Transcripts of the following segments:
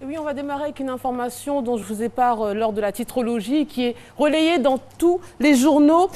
Oui, on va démarrer avec une information dont je vous épare lors de la titrologie qui est relayée dans tous les journaux.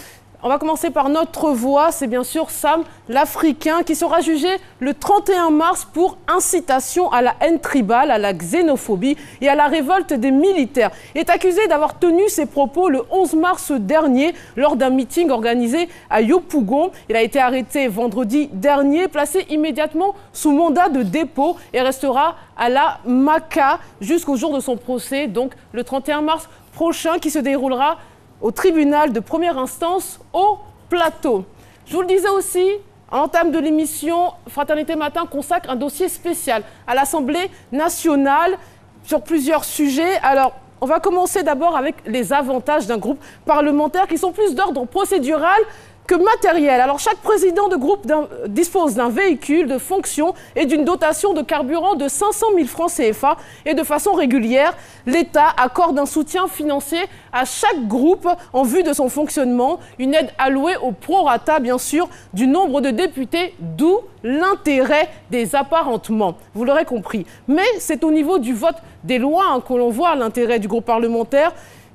On va commencer par notre voix, c'est bien sûr Sam l'Africain qui sera jugé le 31 mars pour incitation à la haine tribale, à la xénophobie et à la révolte des militaires. Il est accusé d'avoir tenu ses propos le 11 mars dernier lors d'un meeting organisé à Yopougon. Il a été arrêté vendredi dernier, placé immédiatement sous mandat de dépôt et restera à la Maka jusqu'au jour de son procès, donc le 31 mars prochain qui se déroulera au tribunal de première instance au Plateau. Je vous le disais aussi, en entame de l'émission, Fraternité Matin consacre un dossier spécial à l'Assemblée nationale sur plusieurs sujets. Alors, on va commencer d'abord avec les avantages d'un groupe parlementaire qui sont plus d'ordre procédural que matériel. Alors, chaque président de groupe dispose d'un véhicule de fonction et d'une dotation de carburant de 500 000 francs CFA. Et de façon régulière, l'État accorde un soutien financier à chaque groupe en vue de son fonctionnement. Une aide allouée au prorata, bien sûr, du nombre de députés, d'où l'intérêt des apparentements. Vous l'aurez compris. Mais c'est au niveau du vote des lois que l'on voit l'intérêt du groupe parlementaire,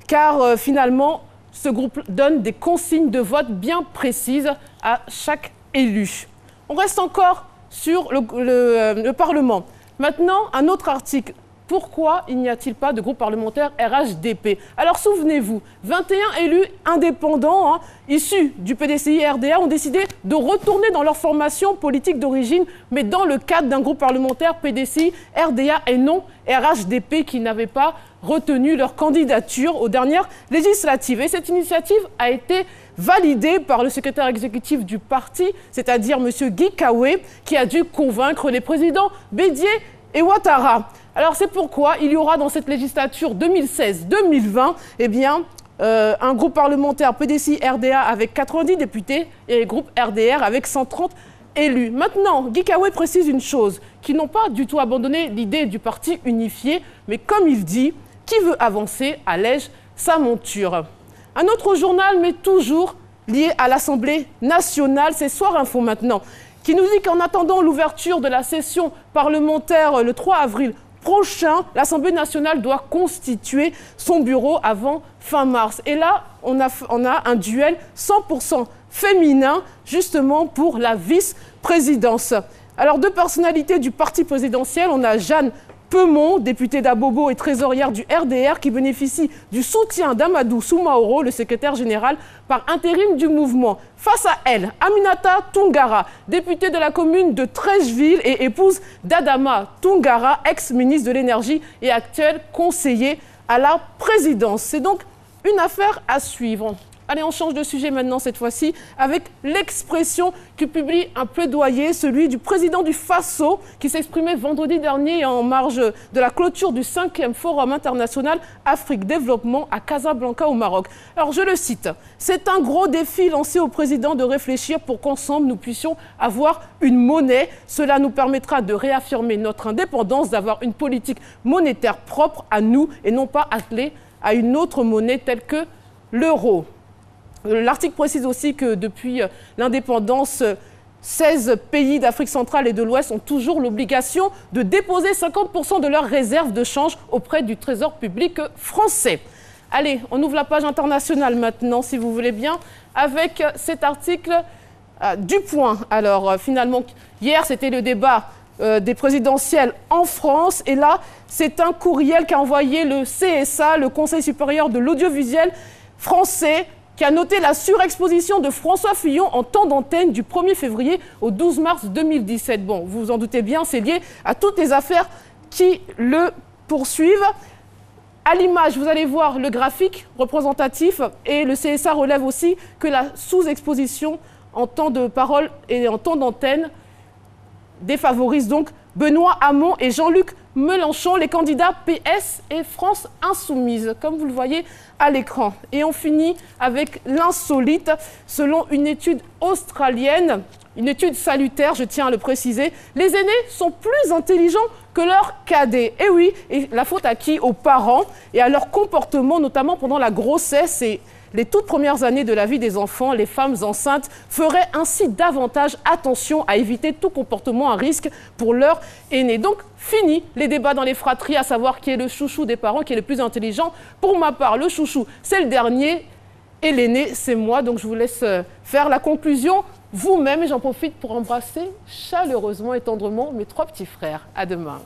car finalement, ce groupe donne des consignes de vote bien précises à chaque élu. On reste encore sur le Parlement. Maintenant, un autre article. Pourquoi il n'y a-t-il pas de groupe parlementaire RHDP? Alors souvenez-vous, 21 élus indépendants issus du PDCI-RDA ont décidé de retourner dans leur formation politique d'origine, mais dans le cadre d'un groupe parlementaire PDCI-RDA et non RHDP qui n'avait pas retenu leur candidature aux dernières législatives. Et cette initiative a été validée par le secrétaire exécutif du parti, c'est-à-dire M. Guy Kawé, qui a dû convaincre les présidents Bédier et Ouattara. Alors c'est pourquoi il y aura dans cette législature 2016-2020 un groupe parlementaire PDCI-RDA avec 90 députés et un groupe RDR avec 130 élus. Maintenant, Guy Kawé précise une chose, qu'ils n'ont pas du tout abandonné l'idée du parti unifié, mais comme il dit, qui veut avancer allège sa monture. Un autre journal, mais toujours lié à l'Assemblée nationale, c'est Soir Info maintenant, qui nous dit qu'en attendant l'ouverture de la session parlementaire le 3 avril prochain, l'Assemblée nationale doit constituer son bureau avant fin mars. Et là, on a un duel 100% féminin, justement pour la vice-présidence. Alors, deux personnalités du parti présidentiel, on a Jeanne Peumont, députée d'Abobo et trésorière du RDR, qui bénéficie du soutien d'Amadou Soumaoro, le secrétaire général par intérim du mouvement. Face à elle, Aminata Toungara, députée de la commune de Trècheville et épouse d'Adama Toungara, ex-ministre de l'Énergie et actuel conseiller à la présidence. C'est donc une affaire à suivre. Allez, on change de sujet maintenant cette fois-ci avec l'Expression qui publie un plaidoyer, celui du président du FASO qui s'exprimait vendredi dernier en marge de la clôture du 5e Forum international Afrique Développement à Casablanca au Maroc. Alors je le cite, « C'est un gros défi lancé au président de réfléchir pour qu'ensemble nous puissions avoir une monnaie. Cela nous permettra de réaffirmer notre indépendance, d'avoir une politique monétaire propre à nous et non pas attelée à une autre monnaie telle que l'euro. » L'article précise aussi que depuis l'indépendance, 16 pays d'Afrique centrale et de l'Ouest ont toujours l'obligation de déposer 50% de leurs réserves de change auprès du Trésor public français. Allez, on ouvre la page internationale maintenant, si vous voulez bien, avec cet article du Point. Alors finalement, hier, c'était le débat des présidentielles en France. Et là, c'est un courriel qu'a envoyé le CSA, le Conseil supérieur de l'audiovisuel français, qui a noté la surexposition de François Fillon en temps d'antenne du 1er février au 12 mars 2017. Bon, vous vous en doutez bien, c'est lié à toutes les affaires qui le poursuivent. À l'image, vous allez voir le graphique représentatif et le CSA relève aussi que la sous-exposition en temps de parole et en temps d'antenne défavorise donc Benoît Hamon et Jean-Luc Mélenchon, les candidats PS et France Insoumise, comme vous le voyez à l'écran. Et on finit avec l'insolite. Selon une étude australienne, une étude salutaire, je tiens à le préciser, les aînés sont plus intelligents que leurs cadets. Et oui, et la faute à qui? Aux parents et à leur comportement, notamment pendant la grossesse et les toutes premières années de la vie des enfants, les femmes enceintes feraient ainsi davantage attention à éviter tout comportement à risque pour leur aîné. Donc, fini les débats dans les fratries, à savoir qui est le chouchou des parents, qui est le plus intelligent. Pour ma part, le chouchou, c'est le dernier et l'aîné, c'est moi. Donc, je vous laisse faire la conclusion vous-même. Et j'en profite pour embrasser chaleureusement et tendrement mes 3 petits frères. À demain.